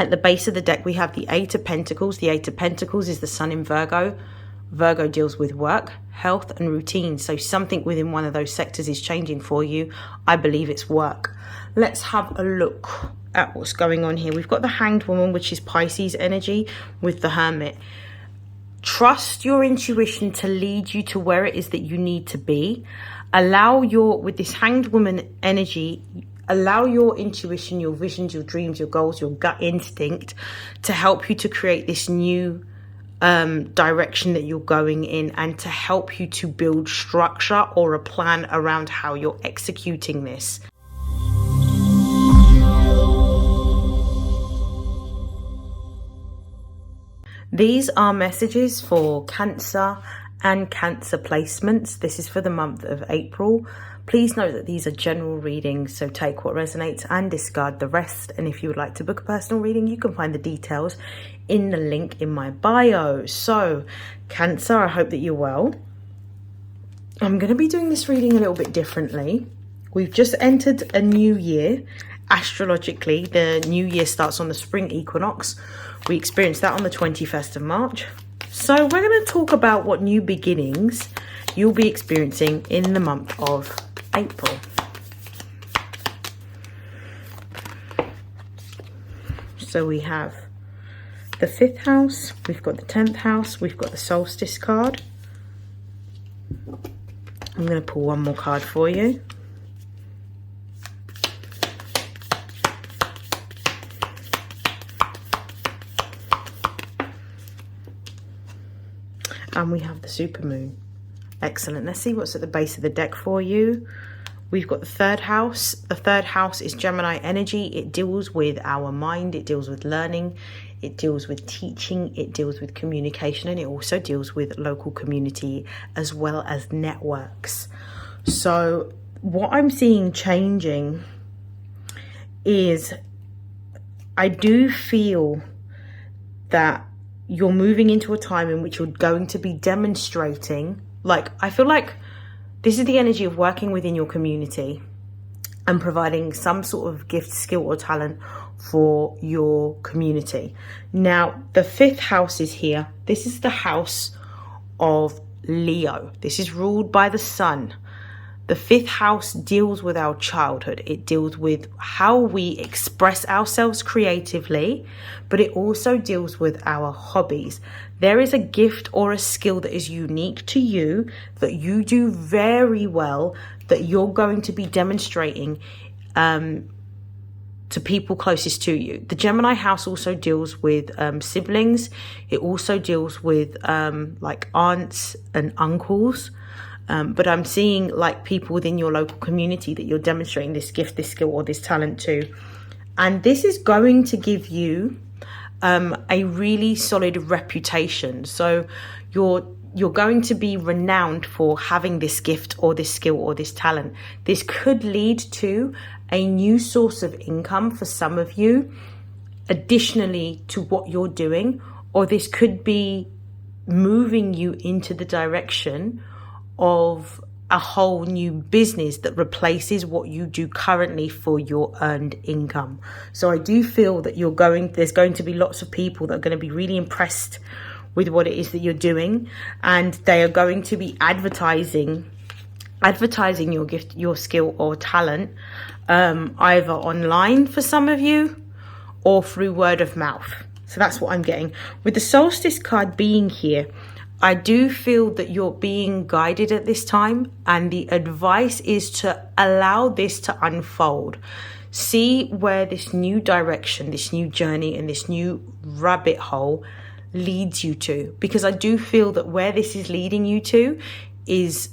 At the base of the deck, we have the Eight of Pentacles. The Eight of Pentacles is the Sun in Virgo. Virgo deals with work, health, and routine. So something within one of those sectors is changing for you. I believe it's work. Let's have a look at what's going on here. We've got the Hanged Woman, which is Pisces energy, with the Hermit. Trust your intuition to lead you to where it is that you need to be. With this Hanged Woman energy, allow your intuition, your visions, your dreams, your goals, your gut instinct to help you to create this new direction that you're going in, and to help you to build structure or a plan around how you're executing this. These are messages for Cancer and Cancer placements. This is for the month of April. Please note that these are general readings, so take what resonates and discard the rest. And if you would like to book a personal reading, you can find the details in the link in my bio. So, Cancer, I hope that you're well. I'm going to be doing this reading a little bit differently. We've just entered a new year. Astrologically, the new year starts on the spring equinox. We experienced that on the 21st of March. So we're going to talk about what new beginnings you'll be experiencing in the month of April. So we have the 5th house, we've got the 10th house, we've got the solstice card. I'm going to pull one more card for you. And we have the supermoon. Excellent. Let's see what's at the base of the deck for you. We've got the 3rd house. The 3rd house is Gemini energy. It deals with our mind. It deals with learning. It deals with teaching. It deals with communication. And it also deals with local community as well as networks. So what I'm seeing changing is, I do feel that you're moving into a time in which you're going to be demonstrating, I feel like this is the energy of working within your community and providing some sort of gift, skill, or talent for your community. Now, the 5th house is here. This is the house of Leo. This is ruled by the sun. The 5th house deals with our childhood. It deals with how we express ourselves creatively, but it also deals with our hobbies. There is a gift or a skill that is unique to you, that you do very well, that you're going to be demonstrating to people closest to you. The Gemini house also deals with siblings. It also deals with aunts and uncles. But I'm seeing people within your local community that you're demonstrating this gift, this skill, or this talent to. And this is going to give you a really solid reputation. So you're going to be renowned for having this gift or this skill or this talent. This could lead to a new source of income for some of you, additionally to what you're doing, or this could be moving you into the direction of a whole new business that replaces what you do currently for your earned income. So I do feel that there's going to be lots of people that are going to be really impressed with what it is that you're doing, and they are going to be advertising your gift, your skill or talent, either online for some of you or through word of mouth. So that's what I'm getting. With the solstice card being here, I do feel that you're being guided at this time, and the advice is to allow this to unfold. See where this new direction, this new journey, and this new rabbit hole leads you to. Because I do feel that where this is leading you to is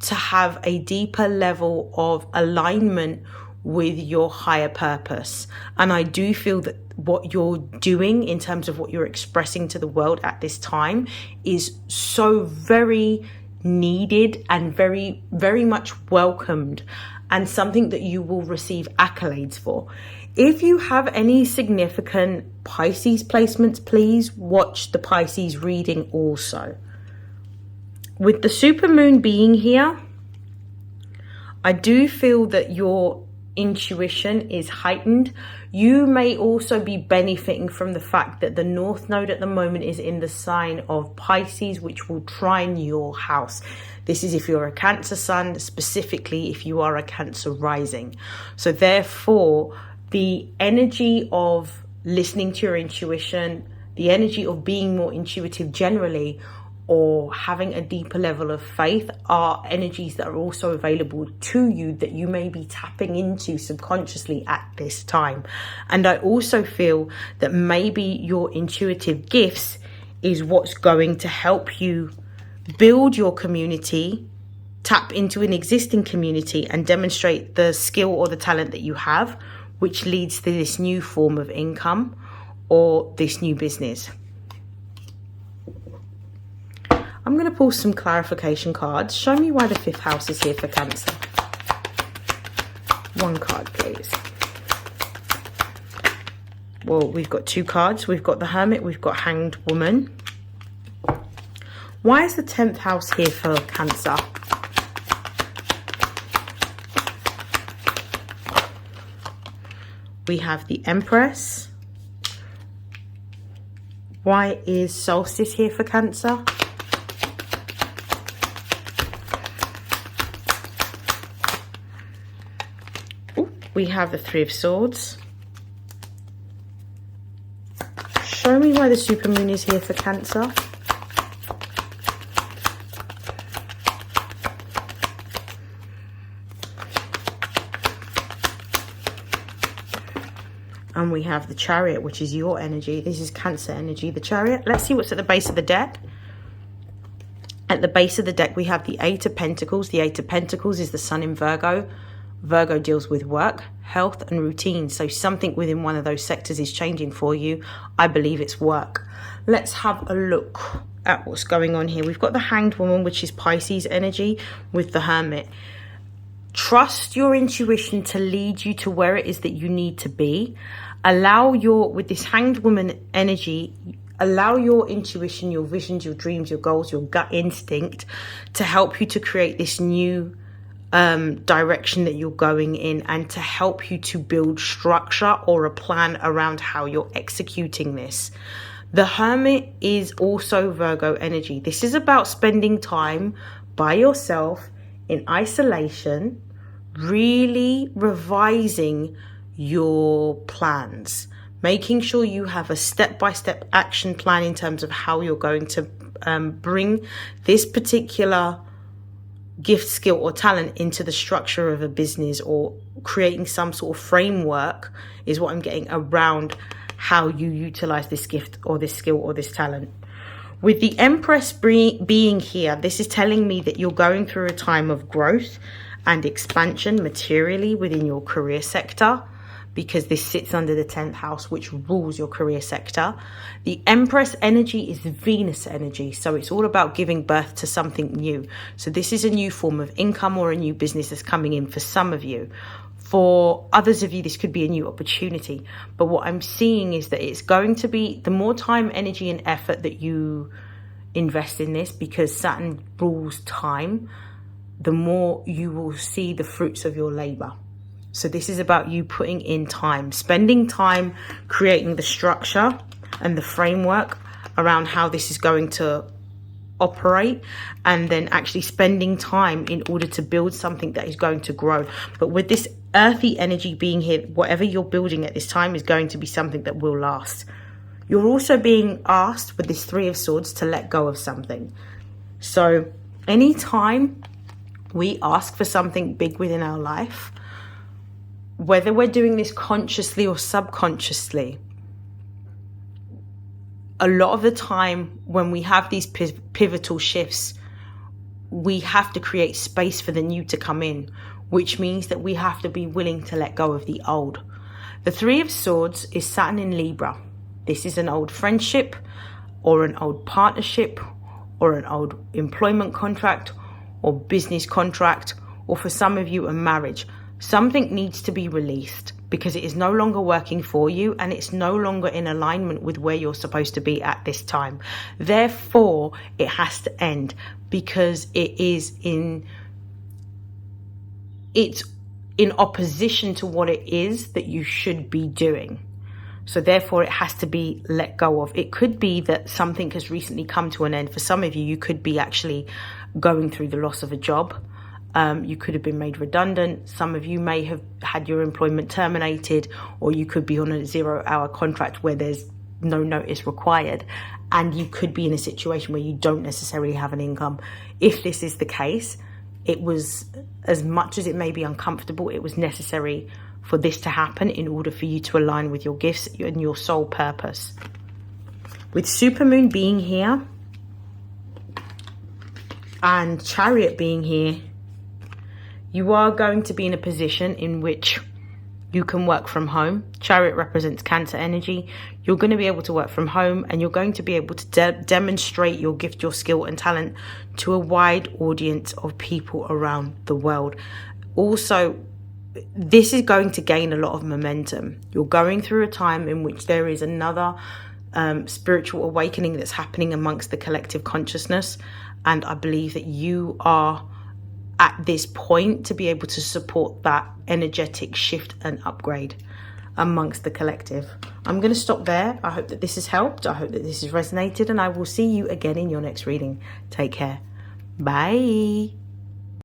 to have a deeper level of alignment with your higher purpose. And I do feel that what you're doing in terms of what you're expressing to the world at this time is so very needed and very, very much welcomed, and something that you will receive accolades for. If you have any significant Pisces placements, please watch the Pisces reading also. With the supermoon being here, I do feel that you're intuition is heightened. You may also be benefiting from the fact that the North Node at the moment is in the sign of Pisces, which will trine your house. This is if you're a Cancer sun, specifically if you are a Cancer rising. So therefore, the energy of listening to your intuition, the energy of being more intuitive generally, or having a deeper level of faith are energies that are also available to you that you may be tapping into subconsciously at this time. And I also feel that maybe your intuitive gifts is what's going to help you build your community, tap into an existing community and demonstrate the skill or the talent that you have, which leads to this new form of income or this new business. I'm going to pull some clarification cards. Show me why the 5th house is here for Cancer. One card, please. Well, we've got 2 cards. We've got the Hermit. We've got Hanged Woman. Why is the 10th house here for Cancer? We have the Empress. Why is Solstice here for Cancer? We have the 3 of Swords. Show me why the Supermoon is here for Cancer. And we have the Chariot, which is your energy. This is Cancer energy, the Chariot. Let's see what's at the base of the deck. At the base of the deck, we have the 8 of Pentacles. The 8 of Pentacles is the Sun in Virgo. Virgo deals with work, health and routine. So something within one of those sectors is changing for you. I believe it's work. Let's have a look at what's going on here. We've got the Hanged Woman, which is Pisces energy, with the Hermit. Trust your intuition to lead you to where it is that you need to be. With this Hanged Woman energy, allow your intuition, your visions, your dreams, your goals, your gut instinct to help you to create this new direction that you're going in, and to help you to build structure or a plan around how you're executing this. The Hermit is also Virgo energy. This is about spending time by yourself in isolation, really revising your plans, making sure you have a step-by-step action plan in terms of how you're going to bring this particular gift, skill or talent into the structure of a business, or creating some sort of framework is what I'm getting around how you utilize this gift or this skill or this talent. With the Empress being here, this is telling me that you're going through a time of growth and expansion materially within your career sector, because this sits under the 10th house, which rules your career sector. The Empress energy is Venus energy, so it's all about giving birth to something new. So this is a new form of income or a new business that's coming in for some of you. For others of you, this could be a new opportunity. But what I'm seeing is that it's going to be, the more time, energy and effort that you invest in this, because Saturn rules time, the more you will see the fruits of your labor. So this is about you putting in time, spending time, creating the structure and the framework around how this is going to operate, and then actually spending time in order to build something that is going to grow. But with this earthy energy being here, whatever you're building at this time is going to be something that will last. You're also being asked with this 3 of Swords to let go of something. So anytime we ask for something big within our life, whether we're doing this consciously or subconsciously, a lot of the time when we have these pivotal shifts, we have to create space for the new to come in, which means that we have to be willing to let go of the old. The 3 of Swords is Saturn in Libra. This is an old friendship or an old partnership or an old employment contract or business contract, or for some of you, a marriage. Something needs to be released because it is no longer working for you, and it's no longer in alignment with where you're supposed to be at this time. Therefore, it has to end, because it's in opposition to what it is that you should be doing. So therefore it has to be let go of. It could be that something has recently come to an end. For some of you, you could be actually going through the loss of a job. You could have been made redundant. Some of you may have had your employment terminated, or you could be on a 0-hour contract where there's no notice required. And you could be in a situation where you don't necessarily have an income. If this is the case, it was, as much as it may be uncomfortable, it was necessary for this to happen in order for you to align with your gifts and your soul purpose. With Supermoon being here and Chariot being here, you are going to be in a position in which you can work from home. Chariot represents Cancer energy. You're going to be able to work from home, and you're going to be able to demonstrate your gift, your skill and talent to a wide audience of people around the world. Also, this is going to gain a lot of momentum. You're going through a time in which there is another spiritual awakening that's happening amongst the collective consciousness. And I believe that you are at this point to be able to support that energetic shift and upgrade amongst the collective. I'm going to stop there. I hope that this has helped. I hope that this has resonated, and I will see you again in your next reading. Take care. Bye.